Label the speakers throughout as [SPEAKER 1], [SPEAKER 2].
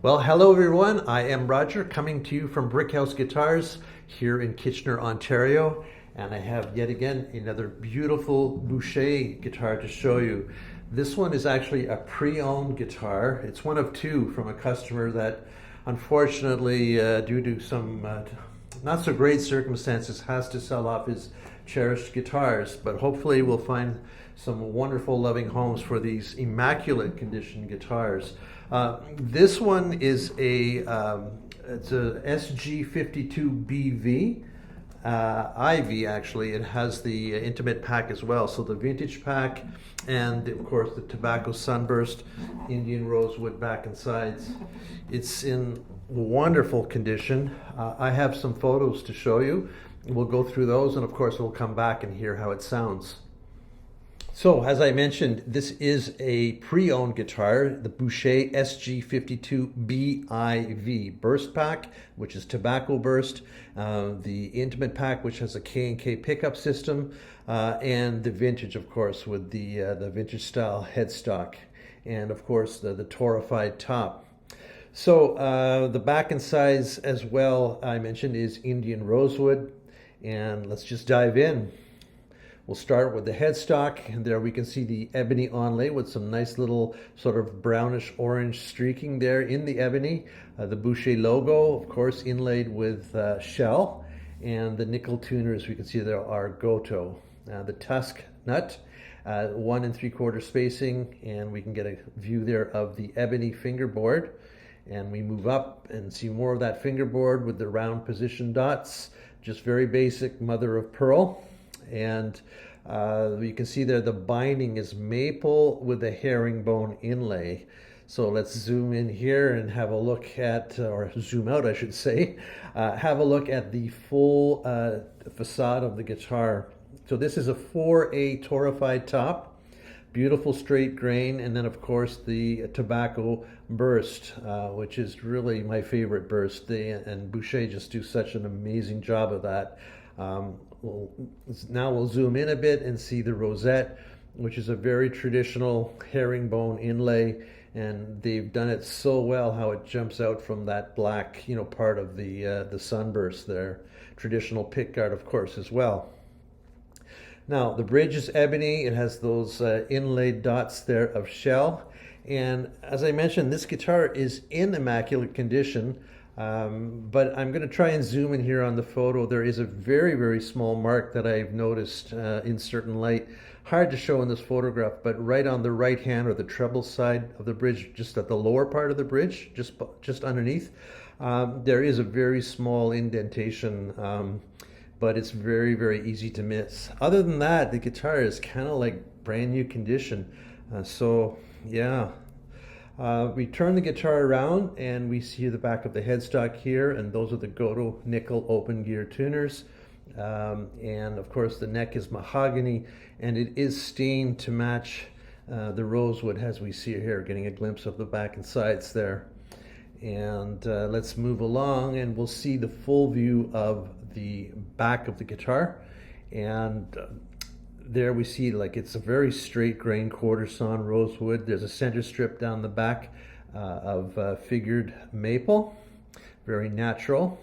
[SPEAKER 1] Well, hello everyone. I am Roger coming to you from Brickhouse Guitars here in Kitchener, Ontario. And I have yet again another beautiful Boucher guitar to show you. This one is actually a pre-owned guitar. It's one of two from a customer that unfortunately, due to some not so great circumstances, has to sell off his cherished guitars. But hopefully we'll find some wonderful loving homes for these immaculate condition guitars. This one is it's a SG52 BV. IV actually. It has the intimate pack as well. So the vintage pack and of course the tobacco sunburst, Indian rosewood back and sides. It's in wonderful condition. I have some photos to show you. We'll go through those and of course we'll come back and hear how it sounds. So, as I mentioned, this is a pre-owned guitar, the Boucher SG52 BIV burst pack, which is tobacco burst, the intimate pack, which has a K&K pickup system, and the vintage, of course, with the vintage style headstock, and of course the torrified top. So the back and sides as well, I mentioned, is Indian rosewood, and let's just dive in. We'll start with the headstock, and there we can see the ebony onlay with some nice little sort of brownish orange streaking there in the ebony. The Boucher logo, of course, inlaid with shell, and the nickel tuners we can see there are Goto. The tusk nut, 1 3/4 spacing, and we can get a view there of the ebony fingerboard. And we move up and see more of that fingerboard with the round position dots, just very basic mother of pearl. And you can see there the binding is maple with a herringbone inlay. So let's zoom in here and have a look at, or zoom out I should say, have a look at the full facade of the guitar. So this is a 4A torrified top, beautiful straight grain, and then of course the tobacco burst, which is really my favorite burst. And Boucher just do such an amazing job of that. Now we'll zoom in a bit and see the rosette, which is a very traditional herringbone inlay, and they've done it so well how it jumps out from that black, part of the sunburst there. Traditional pickguard, of course, as well. Now the bridge is ebony. It has those inlaid dots there of shell, and as I mentioned, this guitar is in immaculate condition. But I'm going to try and zoom in here on the photo. There is a very, very small mark that I've noticed in certain light. Hard to show in this photograph, but right on the right hand or the treble side of the bridge, just at the lower part of the bridge, just underneath, there is a very small indentation, but it's very, very easy to miss. Other than that, the guitar is kind of like brand new condition. So yeah. We turn the guitar around and we see the back of the headstock here, and those are the Goto nickel open gear tuners. And of course the neck is mahogany, and it is stained to match the rosewood as we see here, getting a glimpse of the back and sides there. And let's move along and we'll see the full view of the back of the guitar. And there we see it's a very straight grain quarter sawn rosewood. There's a center strip down the back of figured maple, very natural.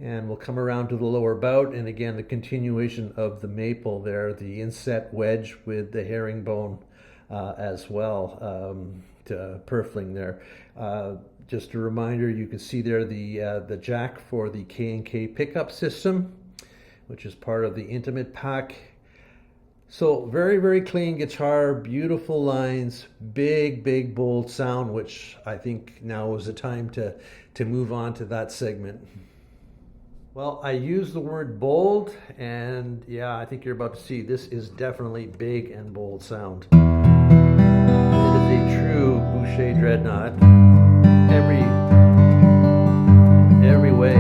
[SPEAKER 1] And we'll come around to the lower bout, and again the continuation of the maple there, the inset wedge with the herringbone as well, purfling there. Just a reminder, you can see there the jack for the K&K pickup system, which is part of the intimate pack. So very, very clean guitar, beautiful lines, big, bold sound, which I think now is the time to move on to that segment. Well, I use the word bold, and yeah, I think you're about to see this is definitely big and bold sound. It is a true Boucher dreadnought, every way.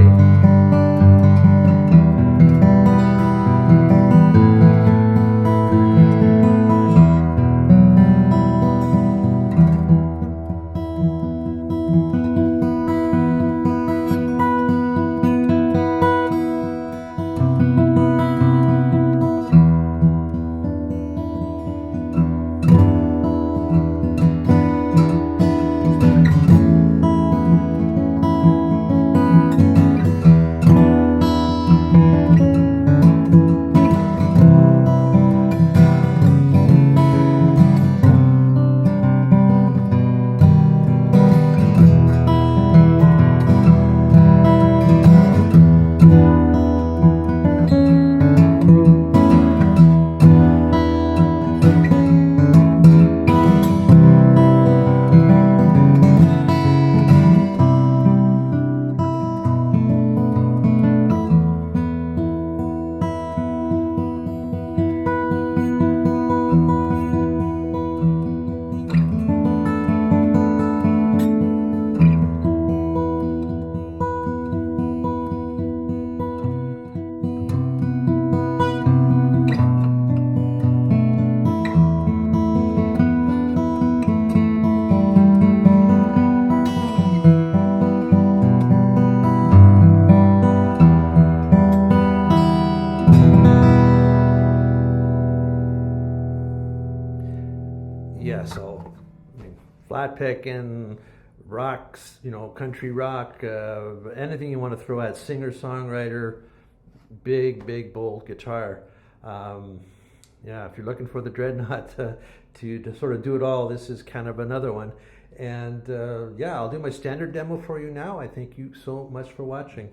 [SPEAKER 1] flat picking, rocks, country rock, anything you want to throw at, singer-songwriter, big, bold guitar. Yeah, if you're looking for the Dreadnought to sort of do it all, this is kind of another one. And yeah, I'll do my standard demo for you now. I thank you so much for watching.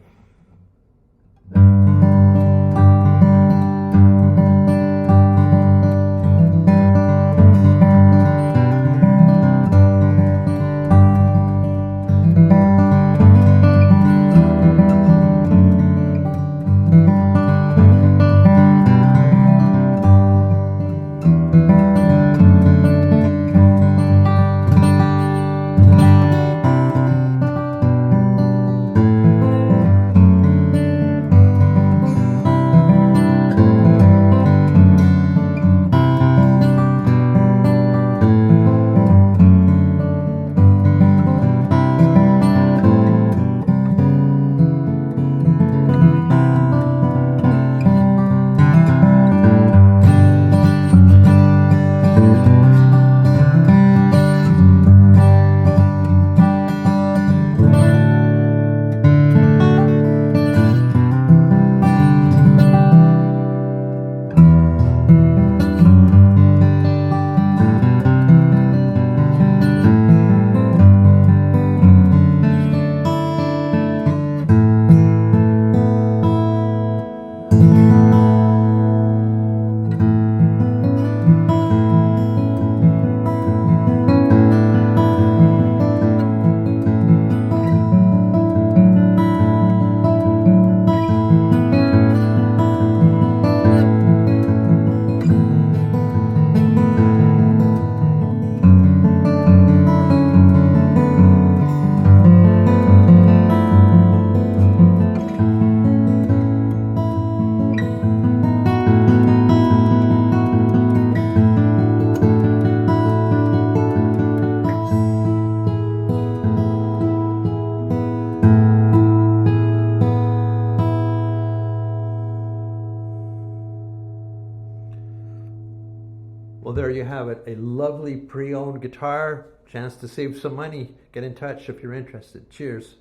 [SPEAKER 1] Well, there you have it. A lovely pre-owned guitar. Chance to save some money. Get in touch if you're interested. Cheers.